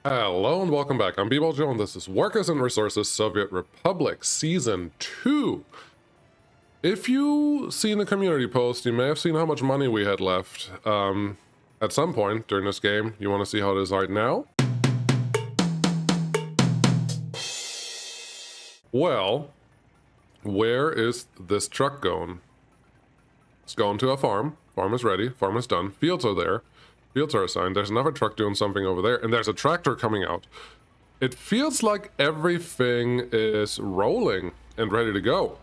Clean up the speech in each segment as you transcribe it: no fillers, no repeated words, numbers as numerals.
Hello and welcome back. I'm Joe and this is Workers and Resources Soviet Republic Season 2. If you seen the community post, you may have seen how much money we had left at some point during this game. You want to see how it is right now? Well, where is this truck going? It's going to a farm. Farm is ready. Farm is done. Fields are there. Fields are assigned. There's another truck doing something over there, and there's a tractor coming out. It feels like everything is rolling and ready to go.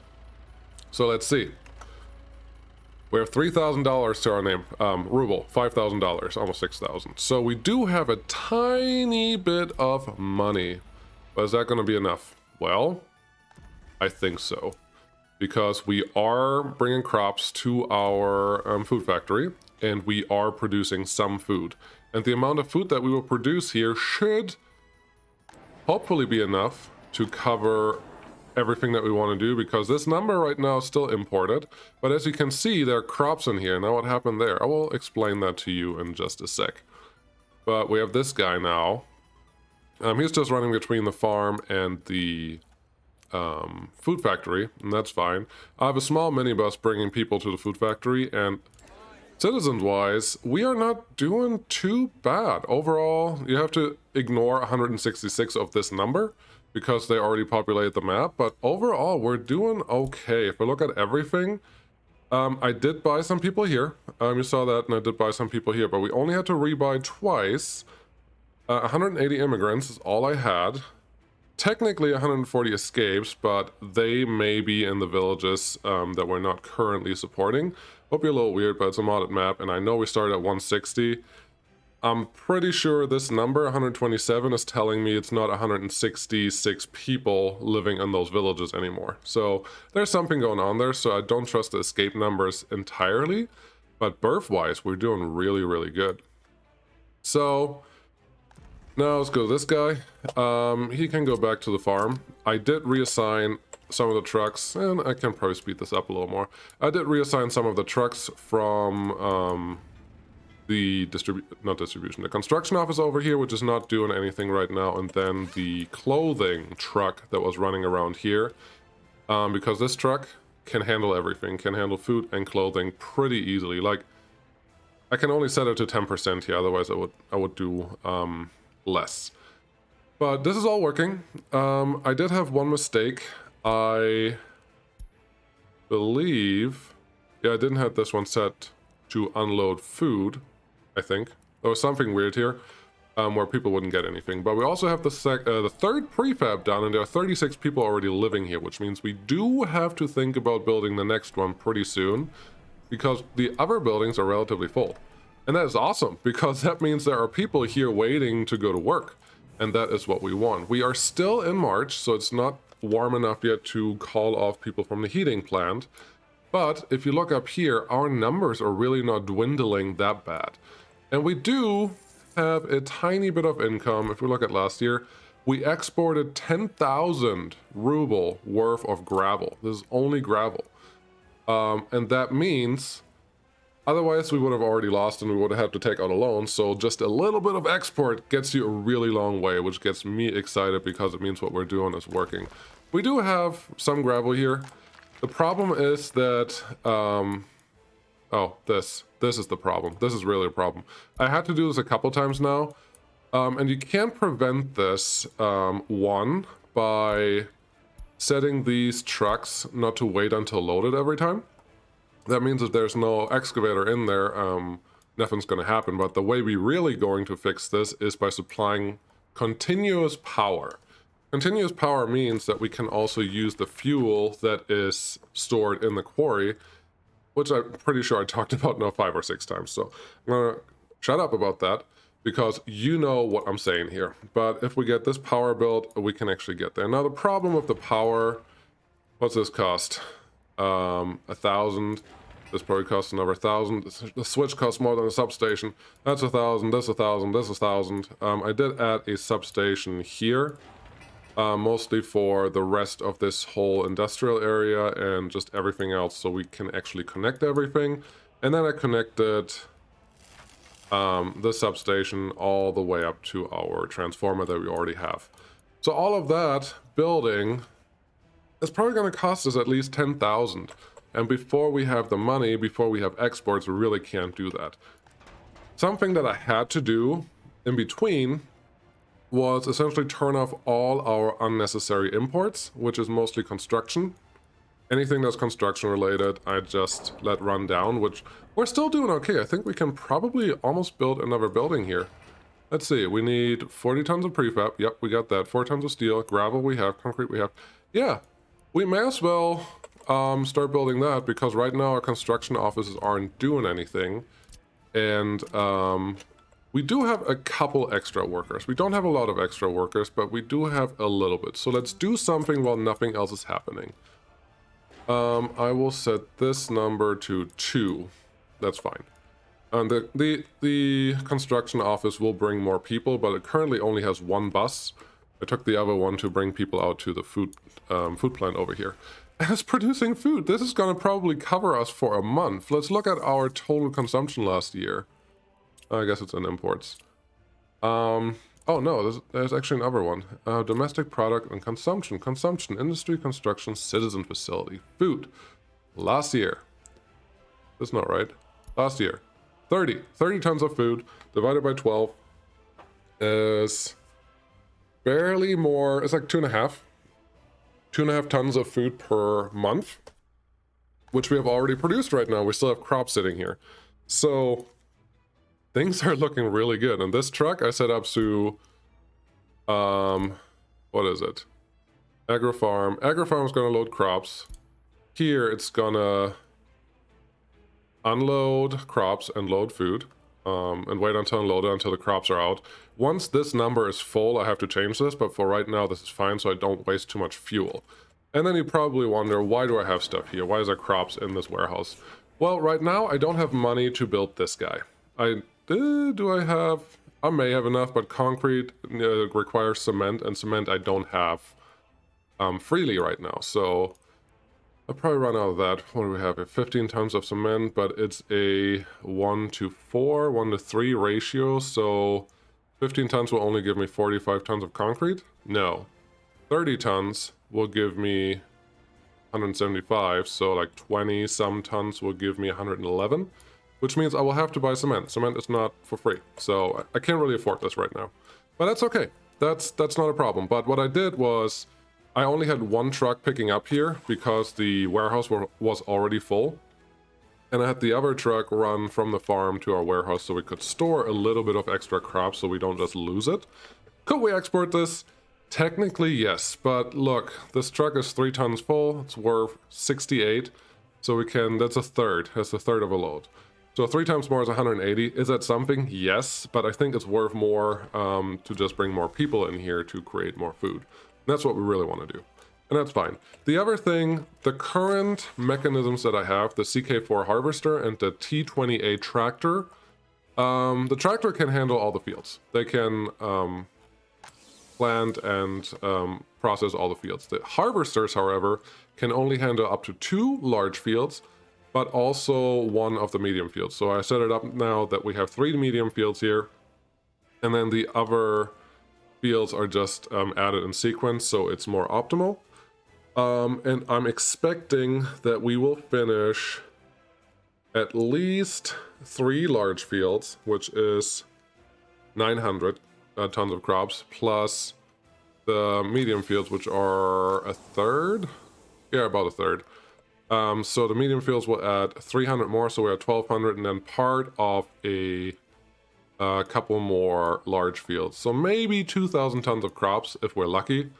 So let's see. We have $3,000 to our name. Ruble, $5,000, almost $6,000. So we do have a tiny bit of money. But is that going to be enough? Well, I think so. Because we are bringing crops to our food factory, and we are producing some food. And the amount of food that we will produce here should hopefully be enough to cover everything that we want to do, because this number right now is still imported. But as you can see, there are crops in here. Now what happened there? I will explain that to you in just a sec. But we have this guy now. He's just running between the farm and the food factory, and that's fine. I have a small minibus bringing people to the food factory, and citizens-wise, we are not doing too bad. Overall, you have to ignore 166 of this number because they already populated the map, but overall, we're doing okay. If we look at everything, I did buy some people here. You saw that, and I did buy some people here, but we only had to rebuy twice. 180 immigrants is all I had. Technically 140 escapes, but they may be in the villages that we're not currently supporting. Hope you're a little weird, but it's a modded map, and I know we started at 160. I'm pretty sure this number, 127, is telling me it's not 166 people living in those villages anymore. So there's something going on there, so I don't trust the escape numbers entirely, but birth-wise, we're doing really, really good. So now let's go to this guy. He can go back to the farm. I did reassign some of the trucks, and I can probably speed this up a little more. I did reassign some of the trucks from the the construction office over here, which is not doing anything right now, and then the clothing truck that was running around here, because this truck can handle everything, can handle food and clothing pretty easily. Like, I can only set it to 10% here, otherwise I would do less. But this is all working. I did have one mistake. I believe, yeah, I didn't have this one set to unload food, I think. There was something weird here where people wouldn't get anything. But we also have the third prefab done, and there are 36 people already living here, which means we do have to think about building the next one pretty soon, because the other buildings are relatively full. And that is awesome, because that means there are people here waiting to go to work. And that is what we want. We are still in March, so it's not warm enough yet to call off people from the heating plant. But if you look up here, our numbers are really not dwindling that bad. And we do have a tiny bit of income. If we look at last year, we exported 10,000 ruble worth of gravel. This is only gravel. And that means otherwise, we would have already lost and we would have had to take out a loan. So just a little bit of export gets you a really long way, which gets me excited because it means what we're doing is working. We do have some gravel here. The problem is that, this is the problem. This is really a problem. I had to do this a couple times now. And you can't prevent this, one, by setting these trucks not to wait until loaded every time. That means if there's no excavator in there, nothing's going to happen. But the way we're really going to fix this is by supplying continuous power. Continuous power means that we can also use the fuel that is stored in the quarry, which I'm pretty sure I talked about now 5 or 6 times. So I'm going to shut up about that, because you know what I'm saying here. But if we get this power built, we can actually get there. Now the problem with the power, what's this cost? 1,000. This probably costs another 1,000. The switch costs more than a substation. That's 1,000. This 1,000. This 1,000. I did add a substation here, mostly for the rest of this whole industrial area and just everything else, so we can actually connect everything. And then I connected the substation all the way up to our transformer that we already have. So all of that building is probably going to cost us at least 10,000. And before we have the money, before we have exports, we really can't do that. Something that I had to do in between was essentially turn off all our unnecessary imports, which is mostly construction. Anything that's construction related, I just let run down, which we're still doing okay. I think we can probably almost build another building here. Let's see, we need 40 tons of prefab. Yep, we got that. 4 tons of steel, gravel we have, concrete we have. Yeah, we may as well start building that, because right now our construction offices aren't doing anything. And we do have a couple extra workers. We don't have a lot of extra workers, but we do have a little bit. So let's do something while nothing else is happening. I will set this number to 2. That's fine. And the construction office will bring more people, but it currently only has 1 bus. I took the other one to bring people out to the food plant over here. And it's producing food. This is going to probably cover us for a month. Let's look at our total consumption last year. I guess it's in imports. Oh no, there's actually another one. Domestic product and consumption. Consumption, industry, construction, citizen facility. Food. Last year. That's not right. Last year. 30 tons of food divided by 12 is barely more. It's like 2.5 tons of food per month, which we have already produced right now. We still have crops sitting here. So things are looking really good. And this truck I set up to, what is it? Agri-farm. Agri-farm is going to load crops. Here it's going to unload crops and load food, and wait until unloaded until the crops are out. Once this number is full, I have to change this, but for right now this is fine, so I don't waste too much fuel. And then you probably wonder, why do I have stuff here? Why is there crops in this warehouse? Well, right now I don't have money to build this guy. I may have enough, but concrete requires cement, and cement I don't have freely right now, so I'll probably run out of that. What do we have here? 15 tons of cement, but it's a 1:4, 1:3 ratio, so 15 tons will only give me 45 tons of concrete? No. 30 tons will give me 175, so like 20 some tons will give me 111, which means I will have to buy cement. Cement is not for free, so I can't really afford this right now. But that's okay. That's not a problem. But what I did was, I only had 1 truck picking up here because the warehouse was already full. And I had the other truck run from the farm to our warehouse so we could store a little bit of extra crops so we don't just lose it. Could we export this? Technically, yes. But look, this truck is 3 tons full. It's worth 68. So we can, that's a third. That's a third of a load. So 3 times more is 180. Is that something? Yes. But I think it's worth more to just bring more people in here to create more food. That's what we really want to do. And that's fine. The other thing, the current mechanisms that I have, the CK4 harvester and the T28 tractor, the tractor can handle all the fields. They can plant and process all the fields. The harvesters, however, can only handle up to 2 large fields, but also 1 of the medium fields. So I set it up now that we have 3 medium fields here, and then the other fields are just added in sequence, so it's more optimal. And I'm expecting that we will finish at least 3 large fields, which is 900 tons of crops, plus the medium fields, which are a third. Yeah, about a third. So the medium fields will add 300 more, so we're at 1,200, and then part of a couple more large fields. So maybe 2,000 tons of crops if we're lucky.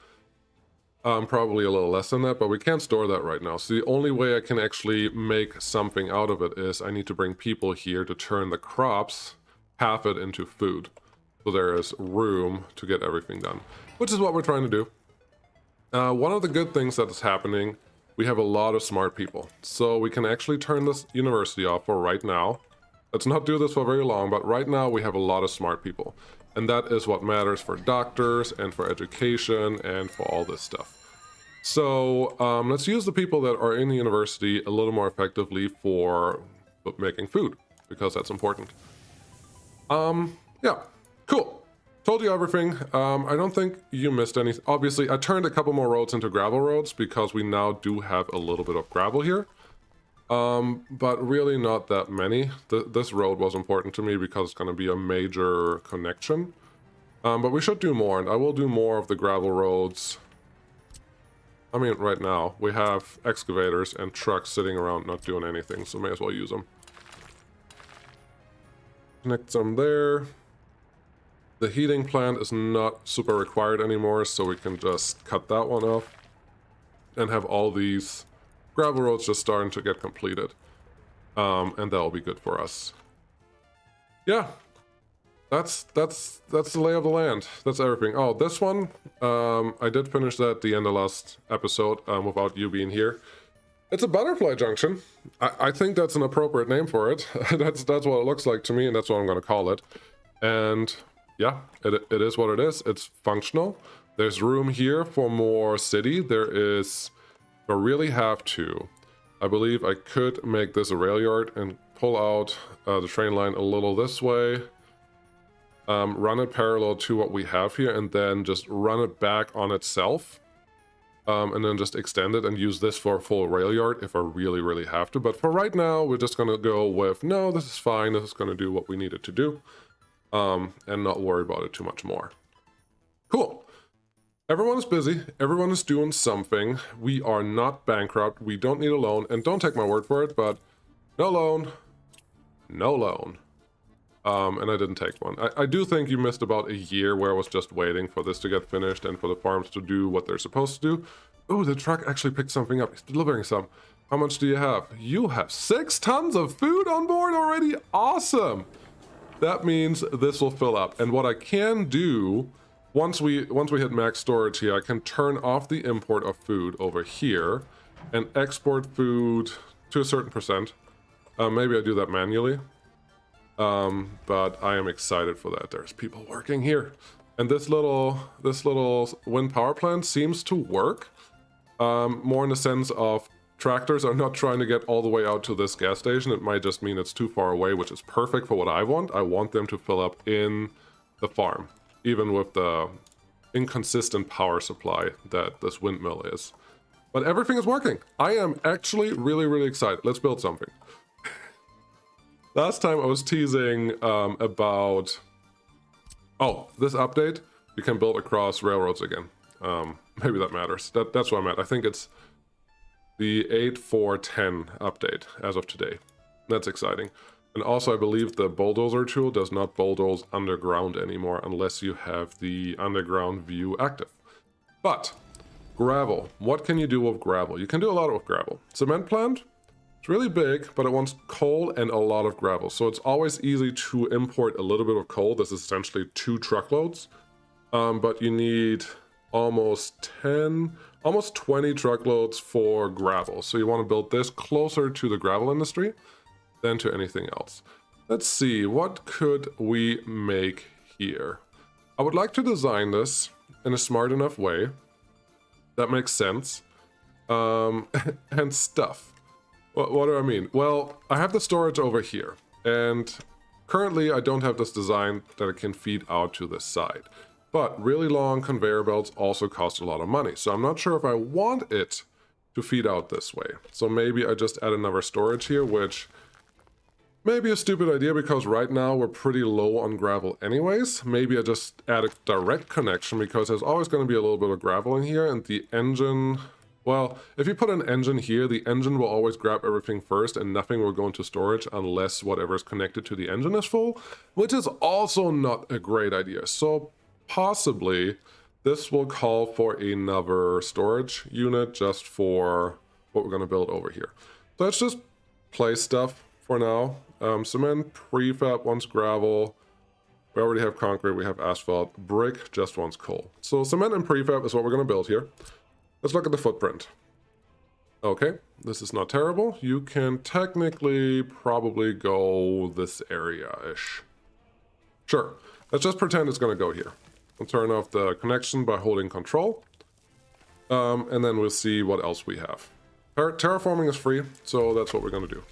Probably a little less than that, but we can't store that right now. So the only way I can actually make something out of it is I need to bring people here to turn the crops, half it into food. So there is room to get everything done, which is what we're trying to do. One of the good things that is happening, we have a lot of smart people. So we can actually turn this university off for right now. Let's not do this for very long, but right now we have a lot of smart people. And that is what matters for doctors and for education and for all this stuff. So let's use the people that are in the university a little more effectively for making food, because that's important. Yeah, cool. Told you everything. I don't think you missed anything. Obviously, I turned a couple more roads into gravel roads because we now do have a little bit of gravel here. But really not that many. This road was important to me because it's going to be a major connection. But we should do more, and I will do more of the gravel roads. I mean, right now, we have excavators and trucks sitting around not doing anything, so may as well use them. Connect them there. The heating plant is not super required anymore, so we can just cut that one off and have all these gravel roads just starting to get completed. And that'll be good for us. Yeah, that's the lay of the land. That's everything. Oh, this one, I did finish that at the end of last episode without you being here. It's a butterfly junction. I think that's an appropriate name for it. that's what it looks like to me, and that's what I'm going to call it. And yeah, it is what it is. It's functional. There's room here for more city. There is... I really have to. I believe I could make this a rail yard and pull out the train line a little this way. Run it parallel to what we have here, and then just run it back on itself. And then just extend it and use this for a full rail yard if I really have to. But for right now, we're just going to go with, no, this is fine. This is going to do what we need it to do. And not worry about it too much more. Cool. Everyone is busy. Everyone is doing something. We are not bankrupt. We don't need a loan. And don't take my word for it, but no loan. No loan. And I didn't take one. I do think you missed about a year where I was just waiting for this to get finished and for the farms to do what they're supposed to do. Oh, the truck actually picked something up. He's delivering some. How much do you have? You have 6 tons of food on board already? Awesome! That means this will fill up. And what I can do, once we hit max storage here, I can turn off the import of food over here and export food to a certain percent. Maybe I do that manually. But I am excited for that. There's people working here. And this little wind power plant seems to work. More in the sense of tractors are not trying to get all the way out to this gas station. It might just mean it's too far away, which is perfect for what I want. I want them to fill up in the farm, even with the inconsistent power supply that this windmill is. But everything is working. I am actually really excited. Let's build something. Last time I was teasing about... Oh, this update, you can build across railroads again. Maybe that matters. That's what I'm at. I think it's the 8.4.10 update as of today. That's exciting. And also I believe the bulldozer tool does not bulldoze underground anymore unless you have the underground view active. But gravel. What can you do with gravel? You can do a lot with gravel. Cement plant. It's really big, but it wants coal and a lot of gravel. So it's always easy to import a little bit of coal. This is essentially 2 truckloads. But you need almost 20 truckloads for gravel. So you want to build this closer to the gravel industry than to anything else. Let's see, what could we make here? I would like to design this in a smart enough way that makes sense. And stuff. What do I mean? Well, I have the storage over here, and currently I don't have this design that it can feed out to this side. But really long conveyor belts also cost a lot of money, so I'm not sure if I want it to feed out this way. So maybe I just add another storage here, which may be a stupid idea because right now we're pretty low on gravel anyways. Maybe I just add a direct connection because there's always going to be a little bit of gravel in here, and the engine... Well, if you put an engine here, the engine will always grab everything first and nothing will go into storage unless whatever is connected to the engine is full, which is also not a great idea. So possibly this will call for another storage unit just for what we're going to build over here. So let's just place stuff for now. Cement, prefab wants gravel. We already have concrete, we have asphalt. Brick just wants coal. So cement and prefab is what we're going to build here. Let's look at the footprint. Okay, this is not terrible. You can technically probably go this area-ish. Sure, let's just pretend it's going to go here. We'll turn off the connection by holding control. And then we'll see what else we have. Terraforming is free, so that's what we're going to do.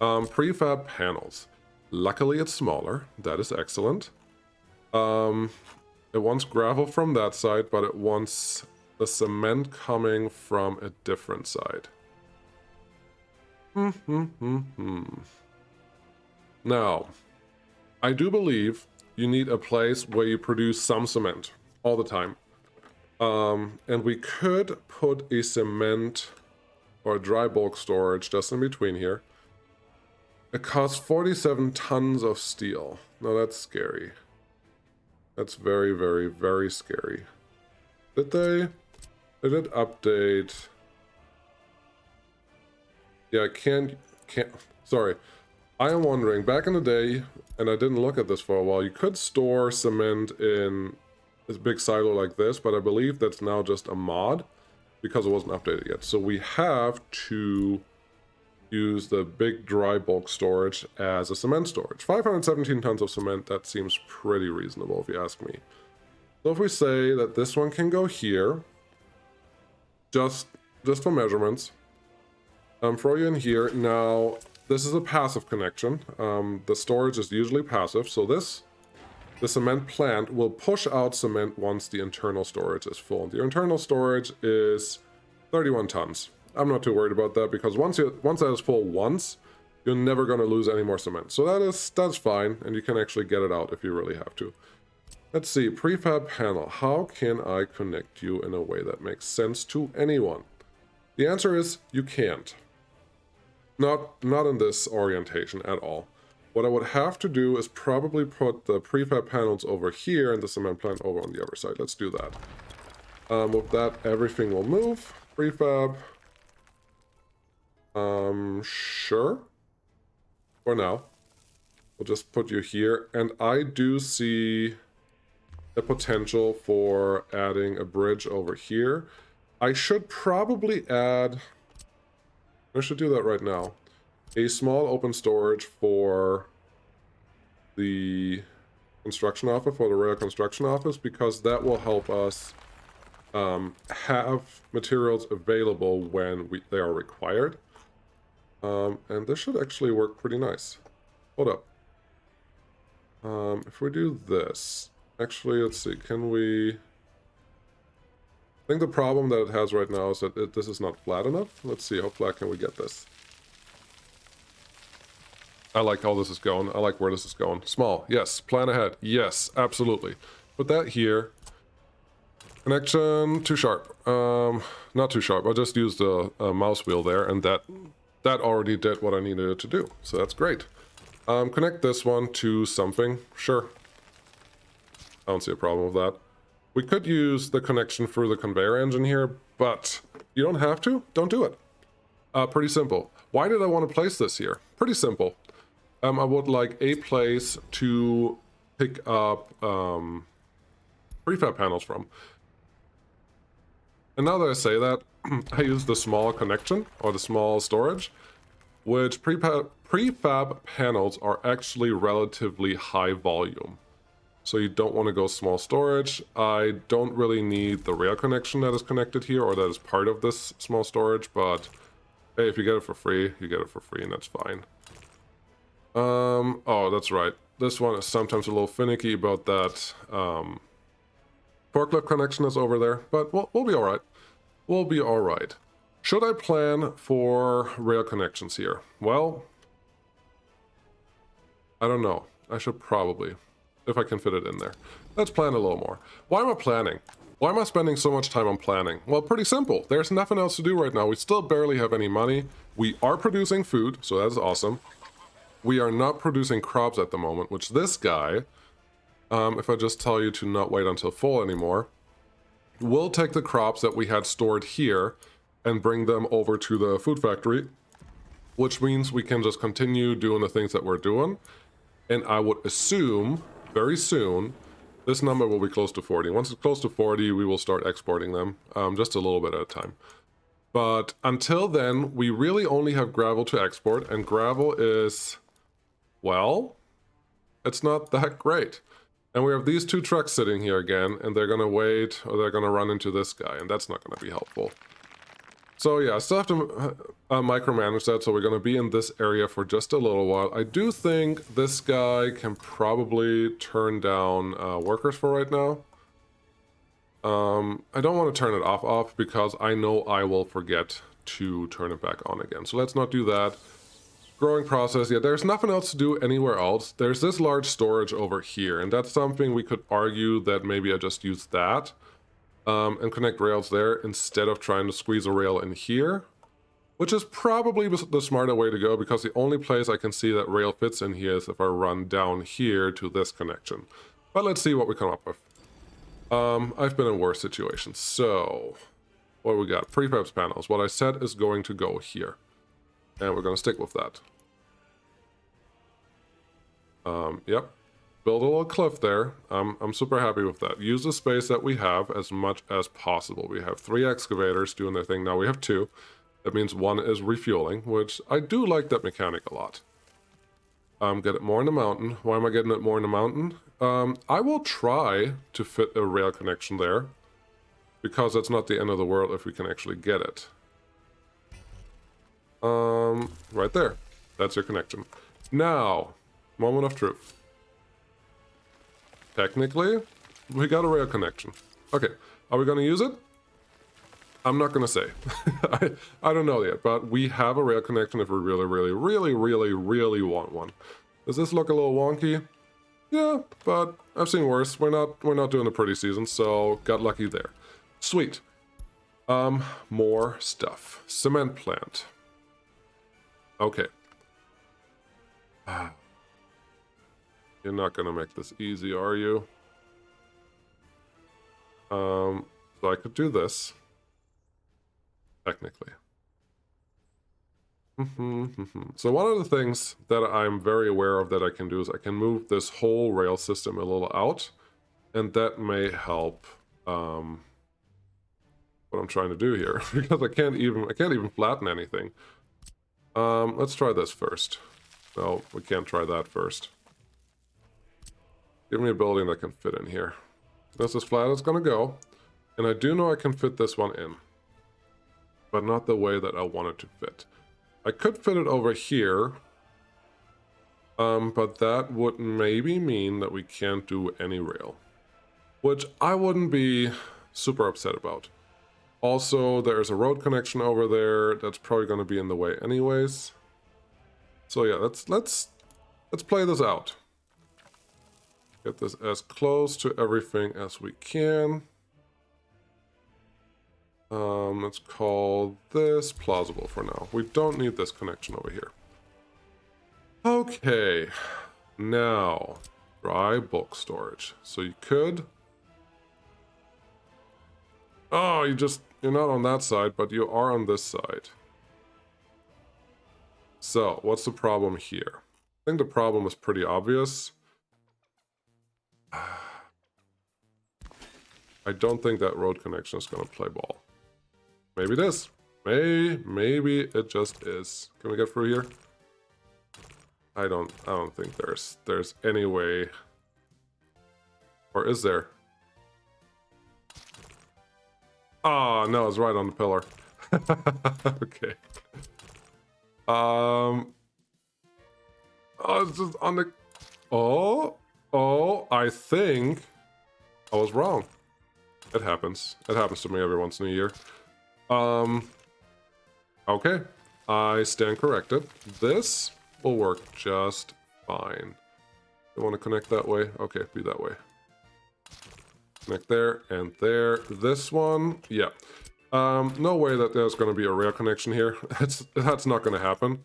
Prefab panels. Luckily, it's smaller. That is excellent. It wants gravel from that side, but it wants the cement coming from a different side. Now, I do believe you need a place where you produce some cement all the time. And we could put a cement or a dry bulk storage just in between here. It costs 47 tons of steel. No, that's scary. That's very, very, very scary. Did it update? Yeah, sorry. I am wondering, back in the day, and I didn't look at this for a while, you could store cement in this big silo like this, but I believe that's now just a mod because it wasn't updated yet. So we have to use the big dry bulk storage as a cement storage. 517 tons of cement, that seems pretty reasonable if you ask me. So if we say that this one can go here, just for measurements, throw you in here. Now, this is a passive connection. The storage is usually passive, so the cement plant will push out cement once the internal storage is full. The internal storage is 31 tons. I'm not too worried about that because once that is full you're never going to lose any more cement. So that's fine, and you can actually get it out if you really have to. Let's see, prefab panel. How can I connect you in a way that makes sense to anyone? The answer is you can't. Not in this orientation at all. What I would have to do is probably put the prefab panels over here and the cement plant over on the other side. Let's do that. With that, everything will move. Prefab. Sure. For now. We'll just put you here. And I do see the potential for adding a bridge over here. I should probably add... I should do that right now. A small open storage for the construction office, for the rail construction office, because that will help us have materials available when they are required. And this should actually work pretty nice. Hold up. If we do this, actually, let's see, can we... I think the problem that it has right now is that this is not flat enough. Let's see, how flat can we get this? I like how this is going. I like where this is going. Small, yes. Plan ahead, yes, absolutely. Put that here. Connection, too sharp. Not too sharp. I just used a mouse wheel there, and that already did what I needed it to do. So that's great. Connect this one to something. Sure. I don't see a problem with that. We could use the connection through the conveyor engine here, but you don't have to. Don't do it. Pretty simple. Why did I want to place this here? Pretty simple. I would like a place to pick up prefab panels from. And now that I say that, I use the small connection, or the small storage, which prefab panels are actually relatively high volume. So you don't want to go small storage. I don't really need the rail connection that is connected here, or that is part of this small storage, but hey, if you get it for free, you get it for free, and that's fine. Oh, that's right. This one is sometimes a little finicky about that forklift connection that's over there, but we'll be all right. We'll be all right. Should I plan for rail connections here? Well, I don't know. I should probably, if I can fit it in there. Let's plan a little more. Why am I planning? Why am I spending so much time on planning? Well, pretty simple. There's nothing else to do right now. We still barely have any money. We are producing food, so that's awesome. We are not producing crops at the moment, which this guy, if I just tell you to not wait until fall anymore, will take the crops that we had stored here and bring them over to the food factory, which means we can just continue doing the things that we're doing. And I would assume very soon this number will be close to 40. Once it's close to 40, we will start exporting them, just a little bit at a time. But until then, we really only have gravel to export, and gravel is, well, it's not that great. And we have these two trucks sitting here again, and they're gonna wait, or they're gonna run into this guy, and that's not gonna be helpful. So yeah, I still have to micromanage that, so we're going to be in this area for just a little while. I do think this guy can probably turn down workers for right now. I don't want to turn it off because I know I will forget to turn it back on again. So let's not do that. Growing process, yeah, there's nothing else to do anywhere else. There's this large storage over here, and that's something we could argue that maybe I just use that and connect rails there instead of trying to squeeze a rail in here, which is probably the smarter way to go because the only place I can see that rail fits in here is if I run down here to this connection. But let's see what we come up with. I've been in worse situations. So, what do we got? Prefabs panels. What I said is going to go here. And we're going to stick with that. Yep. Build a little cliff there. I'm super happy with that. Use the space that we have as much as possible. We have 3 excavators doing their thing. Now we have 2. That means 1 is refueling, which I do like that mechanic a lot. Get it more in the mountain. Why am I getting it more in the mountain? I will try to fit a rail connection there, because that's not the end of the world if we can actually get it. Right there. That's your connection. Now, moment of truth. Technically, we got a rail connection. Okay, are we going to use it? I'm not going to say. I don't know yet, but we have a rail connection if we really want one. Does this look a little wonky? Yeah, but I've seen worse. We're not doing a pretty season, so got lucky there. Sweet. More stuff. Cement plant. Okay. You're not gonna make this easy, are you? So I could do this. Technically. So one of the things that I'm very aware of that I can do is I can move this whole rail system a little out, and that may help what I'm trying to do here because I can't even flatten anything. Let's try this first. No, we can't try that first. Give me a building that can fit in here. That's as flat as it's gonna go, and I do know I can fit this one in, but not the way that I want it to fit. I could fit it over here, but that would maybe mean that we can't do any rail, which I wouldn't be super upset about. Also, there's a road connection over there that's probably going to be in the way anyways. So yeah, let's play this out. Get this as close to everything as we can. Let's call this plausible for now. We don't need this connection over here. Okay, now dry bulk storage. So you could. Oh, you're not on that side, but you are on this side. So what's the problem here? I think the problem is pretty obvious. I don't think that road connection is going to play ball. Maybe it is. Maybe it just is. Can we get through here? I don't think there's any way. Or is there? Oh, no, it's right on the pillar. Okay. Oh, it's just on the... Oh, I think I was wrong. It happens. It happens to me every once in a year. Okay. I stand corrected. This will work just fine. You want to connect that way? Okay, be that way. Connect there and there. This one, yeah. No way that there's going to be a rail connection here. That's not going to happen.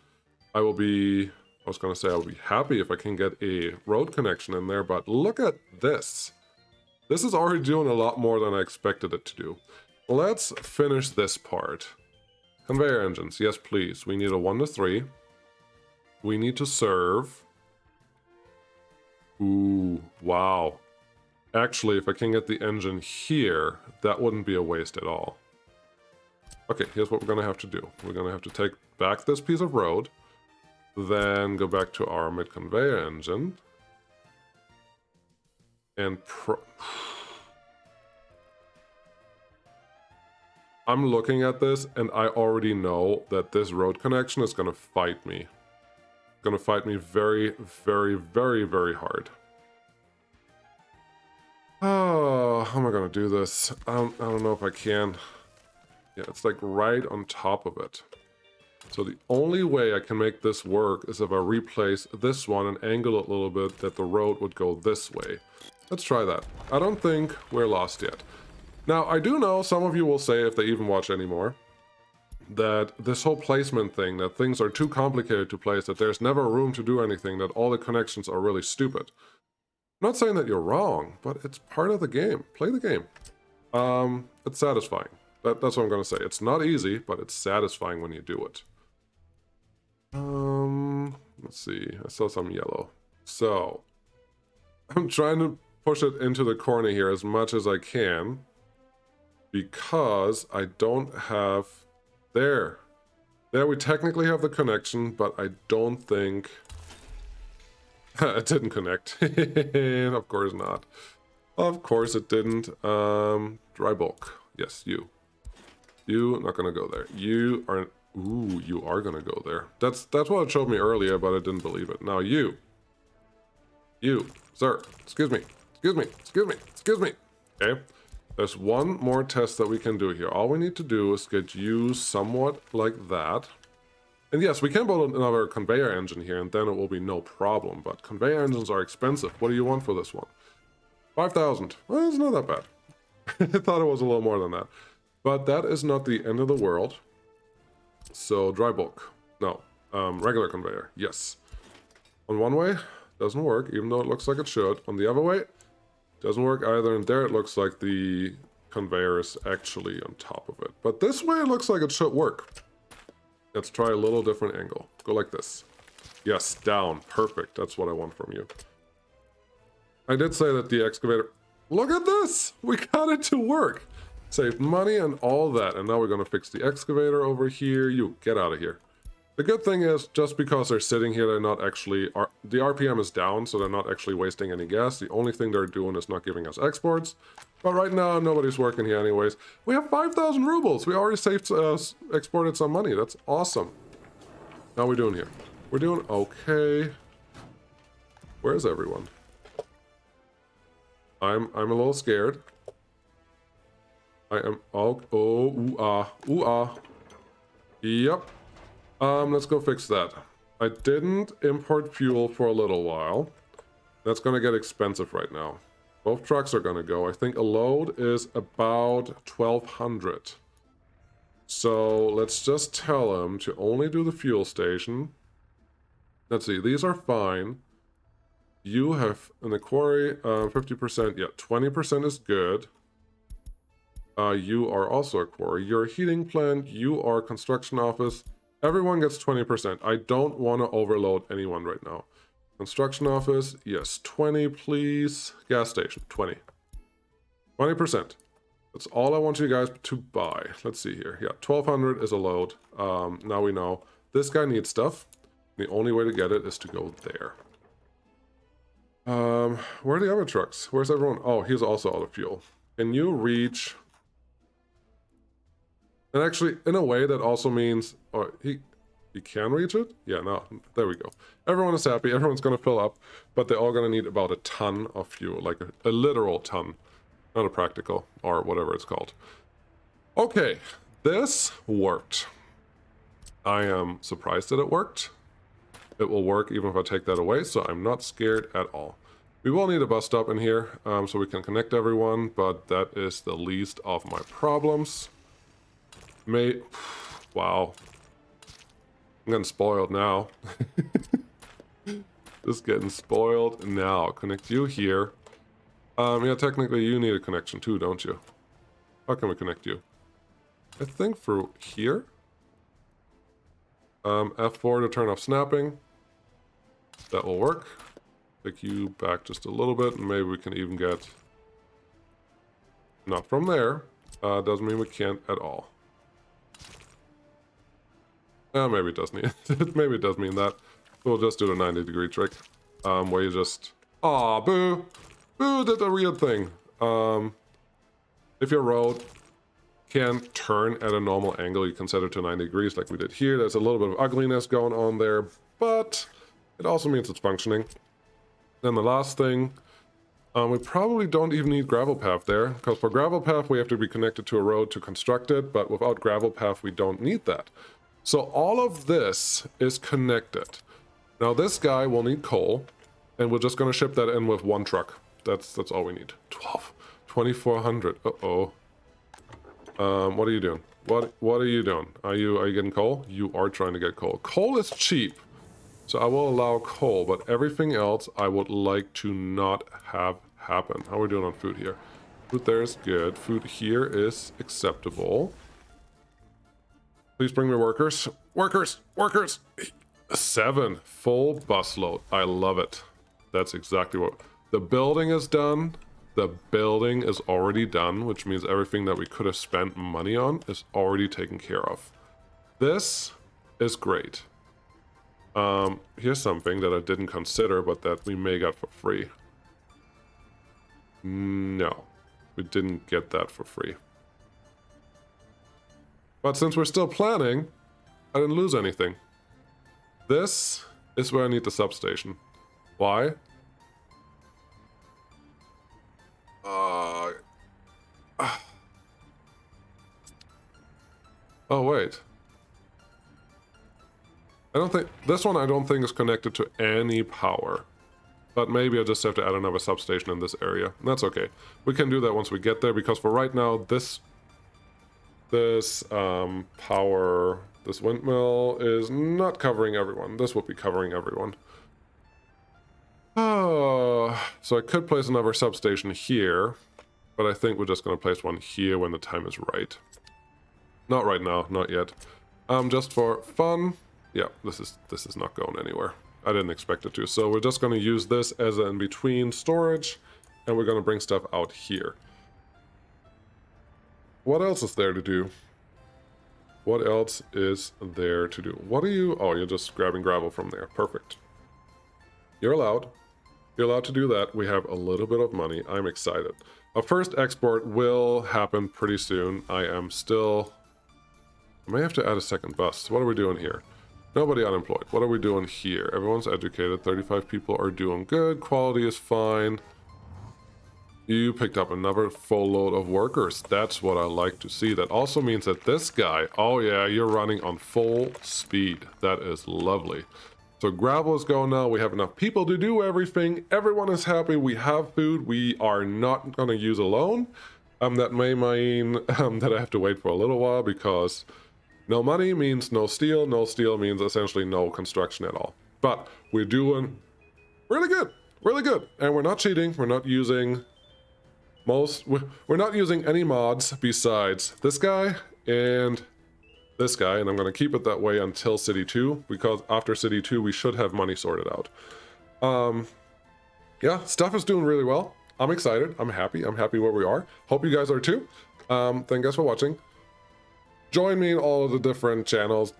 I was going to say I'll be happy if I can get a road connection in there, but look at this. This is already doing a lot more than I expected it to do. Let's finish this part. Conveyor engines, yes please. We need a 1 to 3. We need to serve. Ooh, wow. Actually, if I can get the engine here, that wouldn't be a waste at all. Okay, here's what we're gonna have to do. We're gonna have to take back this piece of road, then go back to our mid-conveyor engine, and I'm looking at this and I already know that this road connection is gonna fight me. Gonna fight me very, very, very, very hard. Oh, how am I gonna do this? I don't know if I can. Yeah, it's like right on top of it. So the only way I can make this work is if I replace this one and angle it a little bit that the road would go this way. Let's try that. I don't think we're lost yet. Now, I do know some of you will say, if they even watch anymore, that this whole placement thing, that things are too complicated to place, that there's never room to do anything, that all the connections are really stupid. I'm not saying that you're wrong, but it's part of the game. Play the game. It's satisfying. That's what I'm going to say. It's not easy, but it's satisfying when you do it. Let's see. I saw some yellow. So, I'm trying to push it into the corner here as much as I can because I don't have... There we technically have the connection, but I don't think... it didn't connect. Of course not. Of course it didn't. Dry bulk. Yes, you. You not gonna go there. You are... Ooh, you are gonna go there. That's what it showed me earlier, but I didn't believe it. Now you, sir, excuse me. Okay, there's one more test that we can do here. All we need to do is get you somewhat like that. And yes, we can build another conveyor engine here, and then it will be no problem. But conveyor engines are expensive. What do you want for this one? 5,000. Well, it's not that bad. I thought it was a little more than that. But that is not the end of the world. So dry bulk, no. Regular conveyor, yes. On one way, doesn't work, even though it looks like it should. On the other way, doesn't work either. And there it looks like the conveyor is actually on top of it. But this way it looks like it should work. Let's try a little different angle. Go like this. Yes, down, perfect. That's what I want from you. I did say that the excavator... Look at this! We got it to work! Saved money and all that, and now we're going to fix the excavator over here. You, get out of here. The good thing is, just because they're sitting here, they're not actually... the RPM is down, so they're not actually wasting any gas. The only thing they're doing is not giving us exports. But right now, nobody's working here anyways. We have 5,000 rubles! We already saved, exported some money. That's awesome. How are we doing here? We're doing okay. Where's everyone? I'm a little scared. I am... ooh ah. Yep. Let's go fix that. I didn't import fuel for a little while. That's gonna get expensive right now. Both trucks are gonna go. I think a load is about 1,200. So let's just tell them to only do the fuel station. Let's see, these are fine. You have in the quarry 50%. Yeah, 20% is good. You are also a quarry. You're a heating plant. You are a construction office. Everyone gets 20%. I don't want to overload anyone right now. Construction office, yes, 20, please. Gas station, 20. 20%. That's all I want you guys to buy. Let's see here. Yeah, 1,200 is a load. Now we know. This guy needs stuff. The only way to get it is to go there. Where are the other trucks? Where's everyone? Oh, he's also out of fuel. Can you reach... And actually, in a way, that also means... Oh, he can reach it? Yeah, no, there we go. Everyone is happy, everyone's gonna fill up, but they're all gonna need about a ton of fuel, like a literal ton. Not a practical, or whatever it's called. Okay, this worked. I am surprised that it worked. It will work even if I take that away, so I'm not scared at all. We will need a bus stop in here, so we can connect everyone, but that is the least of my problems. Wow. I'm getting spoiled now. Just getting spoiled now. Connect you here. Yeah, technically you need a connection too, don't you? How can we connect you? I think through here. F4 to turn off snapping. That will work. Take you back just a little bit, and maybe we can even get... Not from there. Doesn't mean we can't at all. Maybe it does mean maybe it does mean that. We'll just do the 90-degree trick. Where you just... Aw, boo! Boo did the weird thing. If your road can't turn at a normal angle. You can set it to 90 degrees like we did here. There's a little bit of ugliness going on there, but it also means it's functioning. Then the last thing, we probably don't even need gravel path there, because for gravel path we have to be connected to a road to construct it, but without gravel path we don't need that. So all of this is connected. Now this guy will need coal, and we're just going to ship that in with one truck. That's all we need. 2,400. Uh-oh. What are you doing? What are you doing? Are you getting coal? You are trying to get coal. Coal is cheap, so I will allow coal, but everything else I would like to not have happen. How are we doing on food here? Food there is good. Food here is acceptable. Please bring me workers. Workers! 7 full busload. I love it. That's exactly what... The building is done. The building is already done, which means everything that we could have spent money on is already taken care of. This is great. Here's something that I didn't consider, but that we may get for free. No, we didn't get that for free. But since we're still planning, I didn't lose anything. This is where I need the substation. Why? Oh, wait. I don't think... This one I don't think is connected to any power. But maybe I just have to add another substation in this area. That's okay. We can do that once we get there, because for right now, this power... This windmill is not covering everyone. This will be covering everyone. Oh, so I could place another substation here, but I think we're just going to place one here when the time is right. Not right now, not yet. Just for fun. Yeah, this is not going anywhere. I didn't expect it to. So we're just going to use this as an in-between storage, and we're going to bring stuff out here. What else is there to do? What else is there to do? What are you... Oh, you're just grabbing gravel from there. Perfect. You're allowed. You're allowed to do that. We have a little bit of money. I'm excited. Our first export will happen pretty soon. I may have to add a second bus. What are we doing here? Nobody unemployed. What are we doing here? Everyone's educated. 35 people are doing good. Quality is fine. You picked up another full load of workers. That's what I like to see. That also means that this guy, oh yeah, you're running on full speed. That is lovely. So gravel is going now. We have enough people to do everything. Everyone is happy. We have food. We are not going to use alone. That may mean that I have to wait for a little while, because no money means no steel. No steel means essentially no construction at all. But we're doing really good. Really good. And we're not cheating. We're not using... We're not using any mods besides this guy and this guy, and I'm going to keep it that way until City 2, because after City 2 we should have money sorted out. Yeah, stuff is doing really well. I'm excited. I'm happy where we are. Hope you guys are too. Thank you guys for watching. Join me in all of the different channels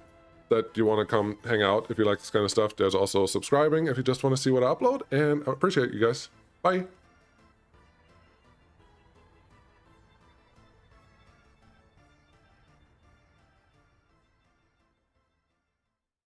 that you want to come hang out if you like this kind of stuff. There's also subscribing if you just want to see what I upload, and I appreciate you guys. Bye.